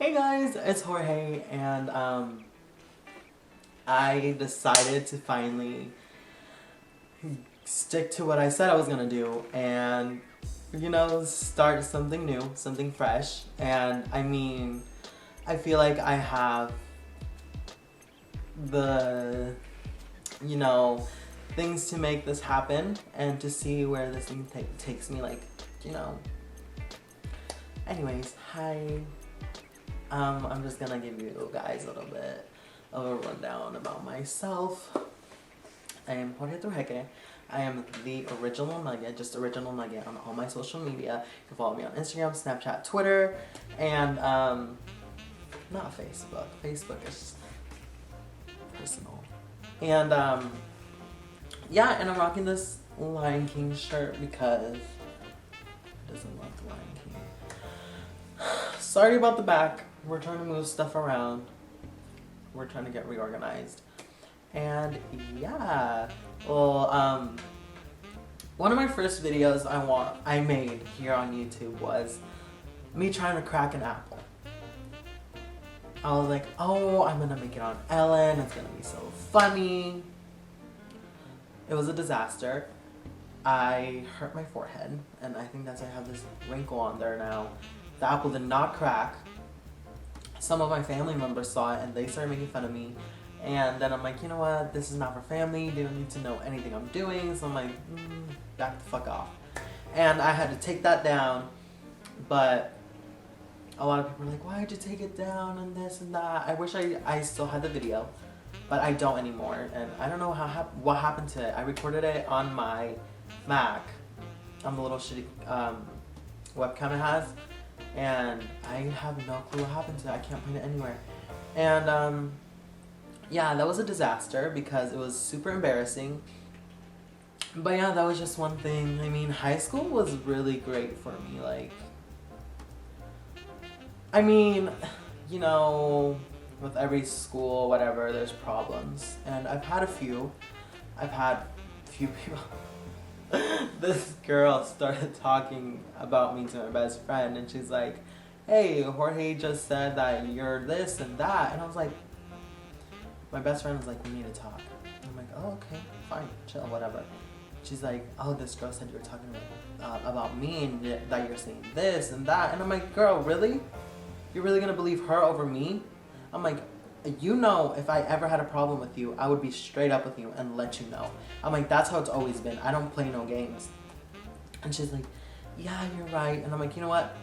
Hey guys, it's Jorge, and I decided to finally stick to what I said I was gonna do, and start something new, something fresh. And I mean, I feel like I have the things to make this happen, and to see where this thing takes me. Anyways, hi. I'm just gonna give you guys a little bit of a rundown about myself. I am Jorge Trujeke. I am the original Nugget, just original Nugget on all my social media. You can follow me on Instagram, Snapchat, Twitter, and not Facebook. Facebook is personal. And yeah, and I'm rocking this Lion King shirt because who doesn't love the Lion King? Sorry about the back. We're trying to move stuff around. We're trying to get reorganized. And yeah, well, one of my first videos I made here on YouTube was me trying to crack an apple. I was like, oh, I'm gonna make it on Ellen. It's gonna be so funny. It was a disaster. I hurt my forehead, and I think that's why I have this wrinkle on there now. The apple did not crack. Some of my family members saw it and they started making fun of me. And then I'm like, you know what? This is not for family. They don't need to know anything I'm doing. So I'm like, back the fuck off. And I had to take that down. But a lot of people were like, why did you take it down and this and that? I wish I still had the video. But I don't anymore. And I don't know what happened to it. I recorded it on my Mac. On the little shitty webcam it has. And I have no clue what happened to it. I can't find it anywhere. And yeah, that was a disaster because it was super embarrassing. But yeah, that was just one thing. I mean, high school was really great for me. Like, I mean, with every school, whatever, there's problems. And I've had a few. I've had a few people. This girl started talking about me to my best friend, and she's like, hey, Jorge just said that you're this and that. And I was like, my best friend was like, we need to talk. And I'm like, oh, okay, fine, chill, whatever. She's like, oh, this girl said you were talking about me and that you're saying this and that. And I'm like, girl, really? You're really gonna believe her over me? I'm like, if I ever had a problem with you, I would be straight up with you and let you know. I'm like, that's how it's always been. I don't play no games. And she's like, yeah, you're right. And I'm like, you know what?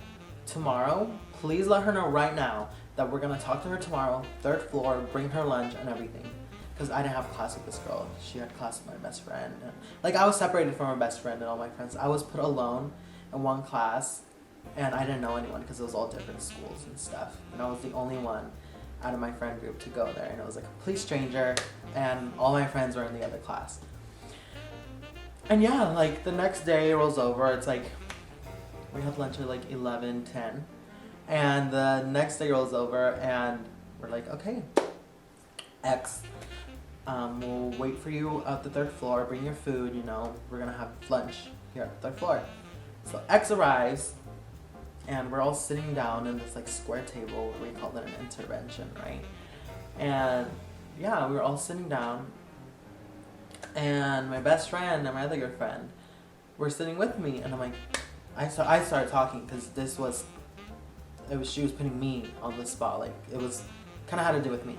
Tomorrow, please let her know right now that we're gonna talk to her tomorrow, 3rd floor, bring her lunch and everything. Because I didn't have class with this girl. She had class with my best friend. And, like, I was separated from my best friend and all my friends. I was put alone in one class, and I didn't know anyone because it was all different schools and stuff. And I was the only one out of my friend group to go there, and it was a complete stranger, and all my friends were in the other class. And yeah, like, the next day rolls over. It's like we have lunch at like 11:10, and the next day rolls over, and we're like, okay, X, we'll wait for you at the 3rd floor, bring your food, we're gonna have lunch here at the 3rd floor. So X arrives, and we're all sitting down in this like square table. We call it an intervention, right? And yeah, we were all sitting down, and my best friend and my other good friend were sitting with me, and I'm like, I started talking because she was putting me on the spot. Like, it was kind of had to do with me.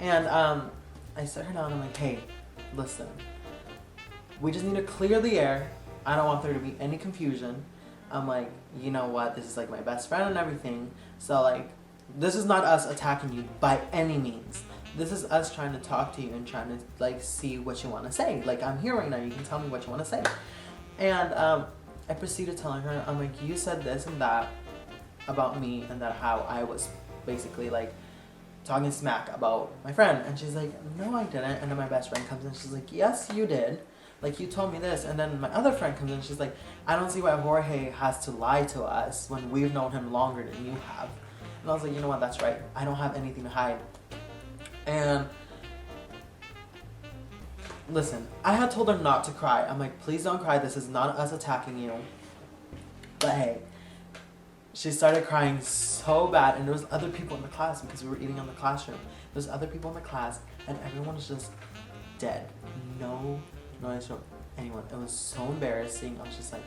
And I sat her down and I'm like, hey, listen, we just need to clear the air. I don't want there to be any confusion. I'm like, you know what, this is like my best friend and everything, so like, this is not us attacking you by any means. This is us trying to talk to you and trying to like see what you want to say. Like, I'm here right now, you can tell me what you want to say. And I proceeded telling her, I'm like, you said this and that about me, and that how I was basically like talking smack about my friend. And she's like, no, I didn't. And then my best friend comes in, she's like, yes, you did. Like, you told me this. And then my other friend comes in, she's like, I don't see why Jorge has to lie to us when we've known him longer than you have. And I was like, you know what, that's right. I don't have anything to hide. And listen, I had told her not to cry. I'm like, please don't cry. This is not us attacking you. But hey, she started crying so bad, and there was other people in the class because we were eating in the classroom. There's other people in the class, and everyone was just dead. No noise from anyone. It was so embarrassing. I was just like,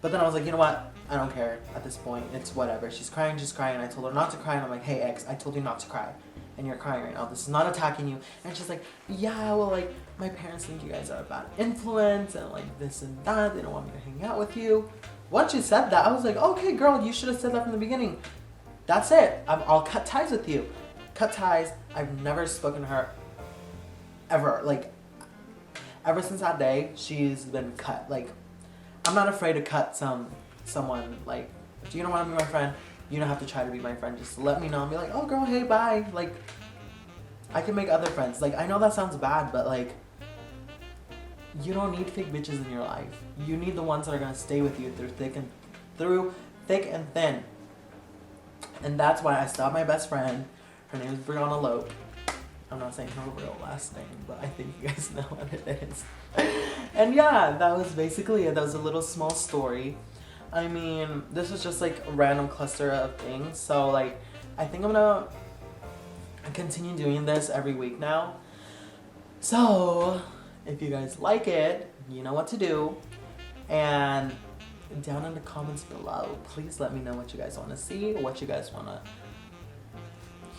but then I was like, you know what? I don't care at this point. It's whatever. She's crying, just crying. And I told her not to cry, and I'm like, hey, X, I told you not to cry, and you're crying right now. This is not attacking you. And she's like, yeah, well, like, my parents think you guys are a bad influence, and like this and that. They don't want me to hang out with you. Once you said that, I was like, okay, girl, you should have said that from the beginning. That's it. I'll cut ties with you. Cut ties. I've never spoken to her ever. Like, ever since that day, she's been cut. Like, I'm not afraid to cut someone. Like, if you don't want to be my friend, you don't have to try to be my friend. Just let me know and be like, oh, girl, hey, bye. Like, I can make other friends. Like, I know that sounds bad, but like, you don't need fake bitches in your life. You need the ones that are gonna stay with you through thick and thin. And that's why I stopped my best friend. Her name is Brianna Lope. I'm not saying her real last name, but I think you guys know what it is. And yeah, that was basically it. That was a little small story. I mean, this was just like a random cluster of things. So like, I think I'm gonna continue doing this every week now. So if you guys like it, you know what to do. And down in the comments below, please let me know what you guys want to see, what you guys want to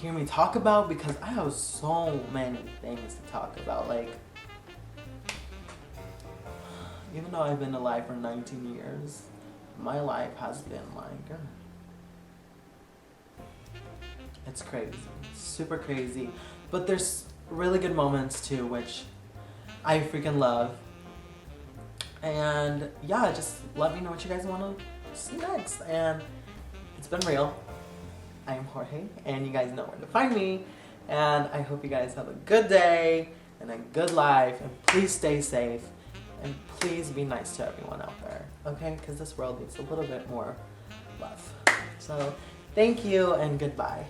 hear me talk about, because I have so many things to talk about. Like, even though I've been alive for 19 years, my life has been like, it's crazy, super crazy. But there's really good moments too, which I freaking love. And yeah, just let me know what you guys want to see next. And it's been real. I am Jorge, and you guys know where to find me. And I hope you guys have a good day and a good life. And please stay safe. And please be nice to everyone out there. Okay? Because this world needs a little bit more love. So, thank you and goodbye.